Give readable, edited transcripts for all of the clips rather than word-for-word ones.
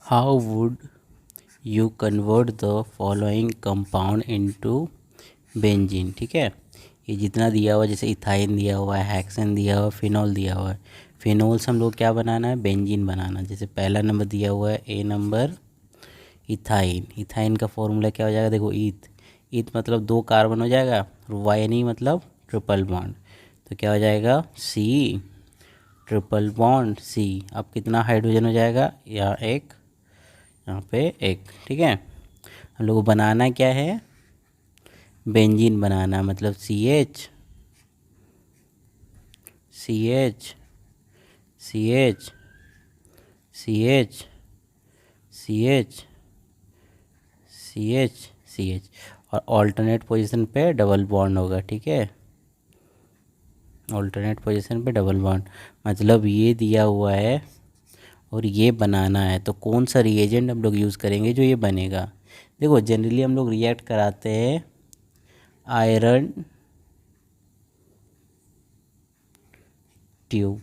How would you convert the following compound into benzene. ठीक है, ये जितना दिया हुआ, जैसे इथाइन दिया हुआ है, हेक्सेन दिया हुआ है, फिनॉल दिया हुआ है। फिनॉल से हम लोग क्या बनाना है, बेंजीन बनाना। जैसे पहला नंबर दिया हुआ है ए नंबर इथाइन। इथाइन का फॉर्मूला क्या हो जाएगा, देखो ईथ। ईथ मतलब 2 कार्बन हो जाएगा, और वाई मतलब ट्रिपल बॉन्ड। तो क्या हो जाएगा, सी ट्रिपल बॉन्ड सी। अब कितना हाइड्रोजन हो जाएगा, यहाँ एक, यहाँ पे एक। ठीक है, हम लोग को बनाना क्या है, बेंजीन बनाना। मतलब C H C H C H C H C H C H C H, और ऑल्टरनेट पोजीशन पे डबल बॉन्ड होगा। ठीक है, ऑल्टरनेट पोजीशन पे डबल बॉन्ड, मतलब ये दिया हुआ है और ये बनाना है। तो कौन सा रिएजेंट हम लोग यूज़ करेंगे जो ये बनेगा। देखो जनरली हम लोग रिएक्ट कराते हैं आयरन ट्यूब।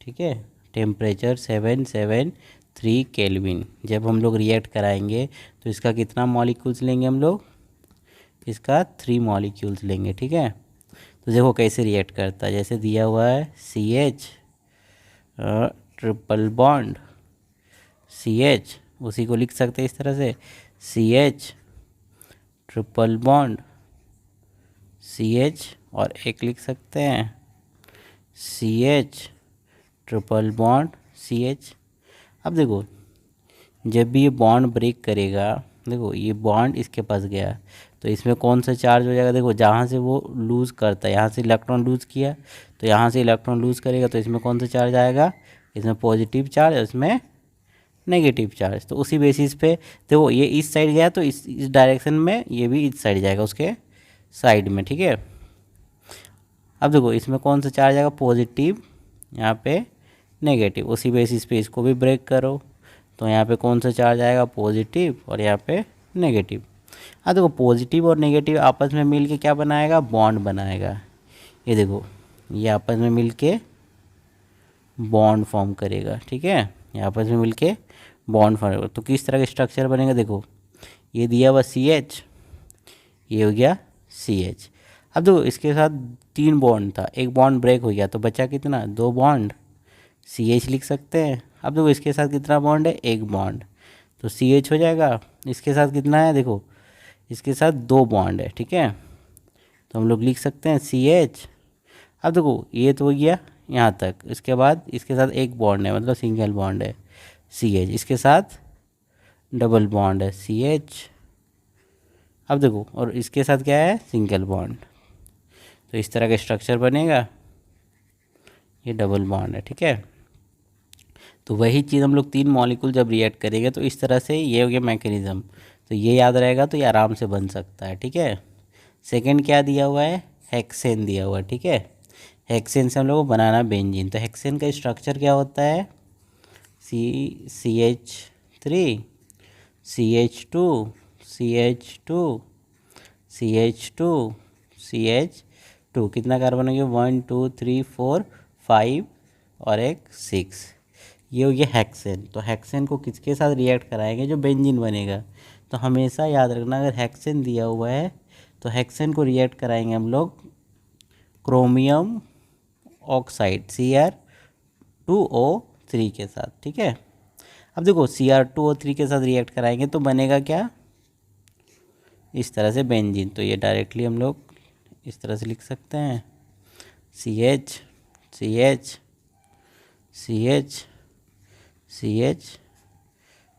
ठीक है, टेम्परेचर 773 केल्विन। जब हम लोग रिएक्ट कराएंगे तो इसका कितना मॉलिक्यूल्स लेंगे हम लोग, इसका 3 मॉलिक्यूल्स लेंगे। ठीक है, तो देखो कैसे रिएक्ट करता है। जैसे दिया हुआ है C H triple bond C H, उसी को लिख सकते हैं इस तरह से, C H triple bond C H, और एक लिख सकते हैं C H triple bond C H. अब देखो जब भी ये बॉन्ड ब्रेक करेगा, देखो ये बॉन्ड इसके पास गया, तो इसमें कौन सा चार्ज हो जाएगा, देखो जहाँ से वो लूज़ करता है, यहाँ से इलेक्ट्रॉन लूज़ किया, तो यहाँ से इलेक्ट्रॉन लूज़ करेगा, तो इसमें कौन सा चार्ज आएगा, इसमें पॉजिटिव चार्ज, इसमें नेगेटिव चार्ज। तो उसी बेसिस पे देखो ये इस साइड गया, तो इस डायरेक्शन में ये भी इस साइड जाएगा, उसके साइड में। ठीक है, अब देखो इसमें कौन सा चार्ज आएगा, पॉजिटिव, यहाँ पे नेगेटिव। उसी बेसिस पे इसको भी ब्रेक करो, तो यहाँ पे कौन सा चार्ज आएगा, पॉजिटिव, और यहाँ पे नेगेटिव। अब देखो पॉजिटिव और नेगेटिव आपस में मिल के क्या बनाएगा, बॉन्ड बनाएगा। ये देखो ये आपस में मिल के बॉन्ड फॉर्म करेगा। ठीक है, ये आपस में मिल के बॉन्ड फॉर्म करेगा। तो किस तरह का स्ट्रक्चर बनेगा, देखो ये दिया हुआ सी एच, ये हो गया सी एच। अब देखो इसके साथ 3 बॉन्ड था, एक बॉन्ड ब्रेक हो गया, तो बचा कितना, 2 बॉन्ड, सी एच लिख सकते हैं। अब देखो इसके साथ कितना बॉन्ड है, एक बॉन्ड, तो सी एच हो जाएगा। इसके साथ कितना है, देखो इसके साथ 2 बॉन्ड है। ठीक है, तो हम लोग लिख सकते हैं सी एच। अब देखो ये तो हो गया यहाँ तक, इसके बाद इसके साथ एक बॉन्ड है, मतलब सिंगल बॉन्ड है, सी एच। इसके साथ डबल बॉन्ड है, सी एच। अब देखो और इसके साथ क्या है, सिंगल बॉन्ड। तो इस तरह का स्ट्रक्चर बनेगा, ये डबल बॉन्ड है। ठीक है, तो वही चीज़ हम लोग 3 मॉलिक्यूल जब रिएक्ट करेंगे तो इस तरह से ये हो गया मैकेनिज़्म। तो ये याद रहेगा, तो ये आराम से बन सकता है। ठीक है, सेकंड क्या दिया हुआ है, हेक्सेन दिया हुआ है। ठीक है, हेक्सेन से हम लोग को बनाना बेंजीन। तो हेक्सेन का स्ट्रक्चर क्या होता है, CH3 CH2 CH2 CH2 CH2, कितना कार्बन हो गया, 1 2 3 4 5 और एक 6। ये हो गया हेक्सेन। तो हेक्सेन को किसके साथ रिएक्ट कराएंगे, जो बेंजीन बनेगा। तो हमेशा याद रखना, अगर हेक्सेन दिया हुआ है तो हेक्सेन को रिएक्ट कराएंगे हम लोग क्रोमियम ऑक्साइड Cr2O3 के साथ। ठीक है, अब देखो Cr2O3 के साथ रिएक्ट कराएंगे तो बनेगा क्या, इस तरह से बेंजीन। तो ये डायरेक्टली हम लोग इस तरह से लिख सकते हैं, CH CH CH CH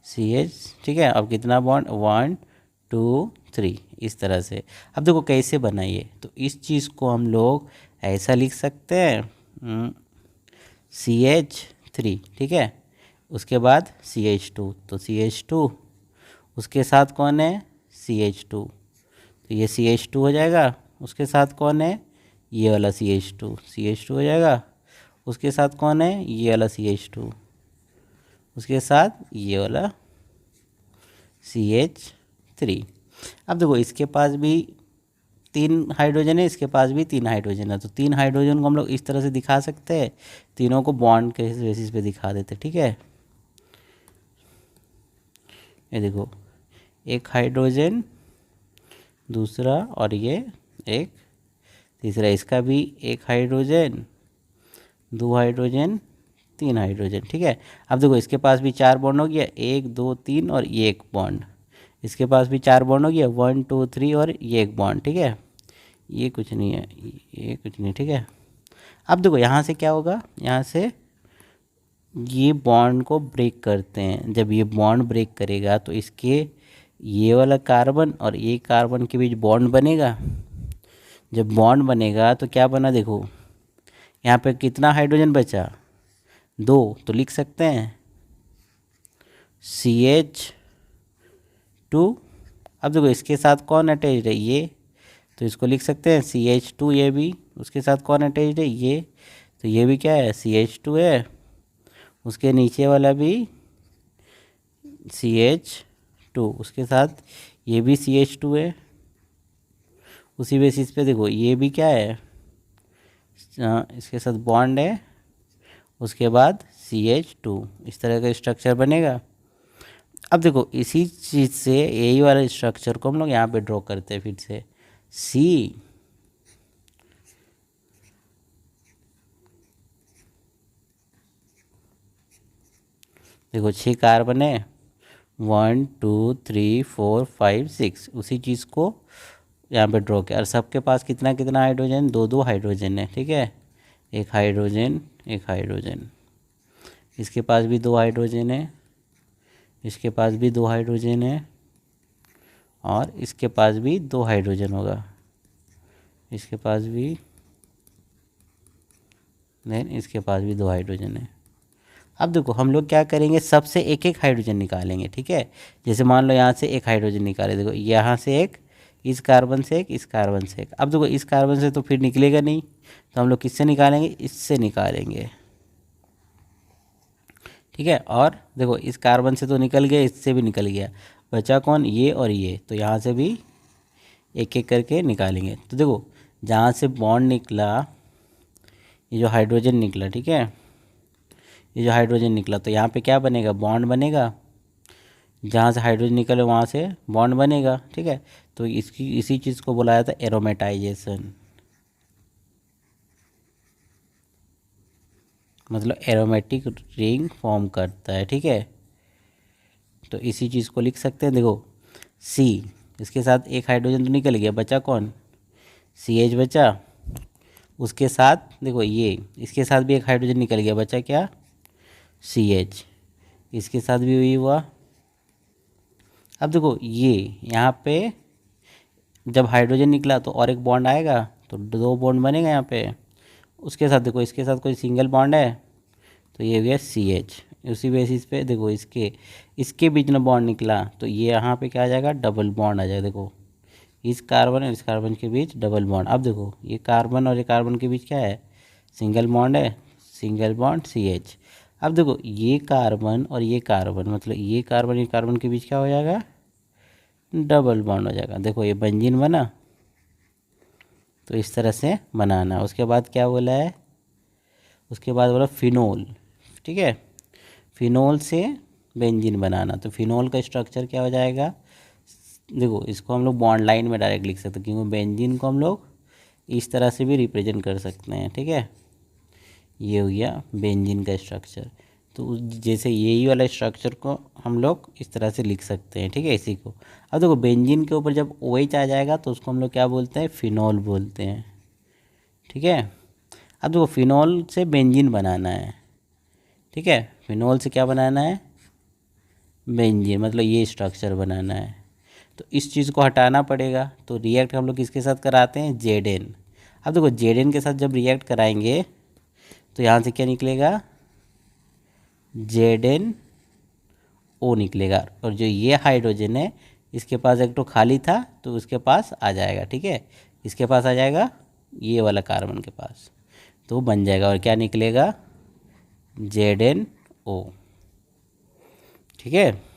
CH। ठीक है, अब कितना बॉन्ड, 1 2 3, इस तरह से। अब देखो कैसे बनाइए, तो इस चीज़ को हम लोग ऐसा लिख सकते हैं, CH3। ठीक है, उसके बाद CH2, तो CH2, उसके साथ कौन है, CH2, तो ये CH2 हो जाएगा। उसके साथ कौन है, ये वाला CH2 हो जाएगा। उसके साथ कौन है, ये वाला CH2, उसके साथ ये वाला CH3। अब देखो इसके पास भी 3 हाइड्रोजन है, इसके पास भी 3 हाइड्रोजन है, तो 3 हाइड्रोजन को हम लोग इस तरह से दिखा सकते हैं, तीनों को बॉन्ड के बेसिस पे दिखा देते। ठीक है, ये देखो, एक हाइड्रोजन, दूसरा, और ये एक तीसरा, इसका भी एक हाइड्रोजन, दो हाइड्रोजन, तीन हाइड्रोजन। ठीक है, अब देखो इसके पास भी 4 बॉन्ड हो गया, 1 2 3 और ये एक बॉन्ड। इसके पास भी 4 बॉन्ड हो गया, 1 2 3 और ये एक बॉन्ड। ठीक है, ये कुछ नहीं है, ये कुछ नहीं। ठीक है, अब देखो यहाँ से क्या होगा, यहाँ से ये बॉन्ड को ब्रेक करते हैं। जब ये बॉन्ड ब्रेक करेगा तो इसके ये वाला कार्बन और ये कार्बन के बीच बॉन्ड बनेगा। जब बॉन्ड बनेगा तो क्या बना, देखो यहाँ पे कितना हाइड्रोजन बचा, 2, तो लिख सकते हैं CH2। अब देखो इसके साथ कौन अटैच्ड है, ये, तो इसको लिख सकते हैं CH2। ये भी उसके साथ कौन अटैच्ड है, ये, तो ये भी क्या है, CH2 है। उसके नीचे वाला भी CH2, उसके साथ ये भी CH2 है। उसी बेसिस पे देखो ये भी क्या है, इसके साथ बॉन्ड है, उसके बाद CH2। इस तरह का स्ट्रक्चर बनेगा। अब देखो इसी चीज़ से यही वाला स्ट्रक्चर को हम लोग यहाँ पे ड्रॉ करते हैं फिर से। C, देखो 6 कार्बन है, 1 2 3 4 5 6, उसी चीज़ को यहाँ पे ड्रॉ किया। और सबके पास कितना कितना हाइड्रोजन, 2 2 हाइड्रोजन है। ठीक है, एक हाइड्रोजन, एक हाइड्रोजन, इसके पास भी 2 हाइड्रोजन है, इसके पास भी 2 हाइड्रोजन है, और इसके पास भी 2 हाइड्रोजन होगा, इसके पास भी, देन इसके पास भी 2 हाइड्रोजन है। अब देखो हम लोग क्या करेंगे, सबसे एक एक हाइड्रोजन निकालेंगे। ठीक है, जैसे मान लो यहाँ से एक हाइड्रोजन निकाले, देखो यहाँ से एक, इस कार्बन से एक, इस कार्बन से एक। अब देखो इस कार्बन से तो फिर निकलेगा नहीं, तो हम लोग किससे निकालेंगे, इससे निकालेंगे। ठीक है, और देखो इस कार्बन से तो निकल गया, इससे भी निकल गया, बचा कौन, ये और ये। तो यहाँ से भी एक एक करके निकालेंगे। तो देखो जहाँ से बॉन्ड निकला, ये जो हाइड्रोजन निकला, ठीक है, ये जो हाइड्रोजन निकला, तो यहाँ पे क्या बनेगा, बॉन्ड बनेगा। जहाँ से हाइड्रोजन निकले वहाँ से बॉन्ड बनेगा। ठीक है, तो इसी चीज़ को बुलाया था एरोमेटाइजेशन, मतलब एरोमेटिक रिंग फॉर्म करता है। ठीक है, तो इसी चीज़ को लिख सकते हैं। देखो C, इसके साथ एक हाइड्रोजन तो निकल गया, बचा कौन, CH बचा। उसके साथ देखो ये, इसके साथ भी एक हाइड्रोजन निकल गया, बचा क्या, CH। इसके साथ भी वही हुआ। अब देखो ये यहाँ पे जब हाइड्रोजन निकला तो और एक बॉन्ड आएगा, तो 2 बॉन्ड बनेगा यहाँ पे। उसके साथ देखो इसके साथ कोई सिंगल बॉन्ड है, तो ये हो गया CH। उसी बेसिस पे देखो इसके बीच में बॉन्ड निकला, तो ये यहाँ पे क्या आ जाएगा, डबल बॉन्ड आ जाएगा। देखो इस कार्बन और इस कार्बन के बीच डबल बॉन्ड। अब देखो ये कार्बन और ये कार्बन के बीच क्या है, सिंगल बॉन्ड है, सिंगल बॉन्ड CH। अब देखो ये कार्बन और ये कार्बन, मतलब ये कार्बन के बीच क्या हो जाएगा, डबल बॉन्ड हो जाएगा। देखो ये बेंजीन बना, तो इस तरह से बनाना। उसके बाद क्या बोला है, उसके बाद बोला फिनोल। ठीक है, फिनोल से बेंजीन बनाना। तो फिनोल का स्ट्रक्चर क्या हो जाएगा, देखो इसको हम लोग बॉन्ड लाइन में डायरेक्ट लिख सकते हैं, क्योंकि बेंजीन को हम लोग इस तरह से भी रिप्रेजेंट कर सकते हैं। ठीक है, ये हो गया बेंजीन का स्ट्रक्चर। तो जैसे यही वाला स्ट्रक्चर को हम लोग इस तरह से लिख सकते हैं। ठीक है, इसी को। अब देखो बेंजीन के ऊपर जब OH आ जाएगा तो उसको हम लोग क्या बोलते हैं, फिनोल बोलते हैं। ठीक है, अब देखो फिनोल से बेंजीन बनाना है। ठीक है, फिनोल से क्या बनाना है, बेंजीन, मतलब ये स्ट्रक्चर बनाना है। तो इस चीज़ को हटाना पड़ेगा, तो रिएक्ट हम लोग किसके साथ कराते हैं, Zn। अब देखो Zn के साथ जब रिएक्ट कराएंगे तो यहाँ से क्या निकलेगा, ZnO निकलेगा। और जो ये हाइड्रोजन है इसके पास एक तो खाली था, तो उसके पास आ जाएगा। ठीक है, इसके पास आ जाएगा, ये वाला कार्बन के पास, तो बन जाएगा। और क्या निकलेगा, ZnO। ठीक है।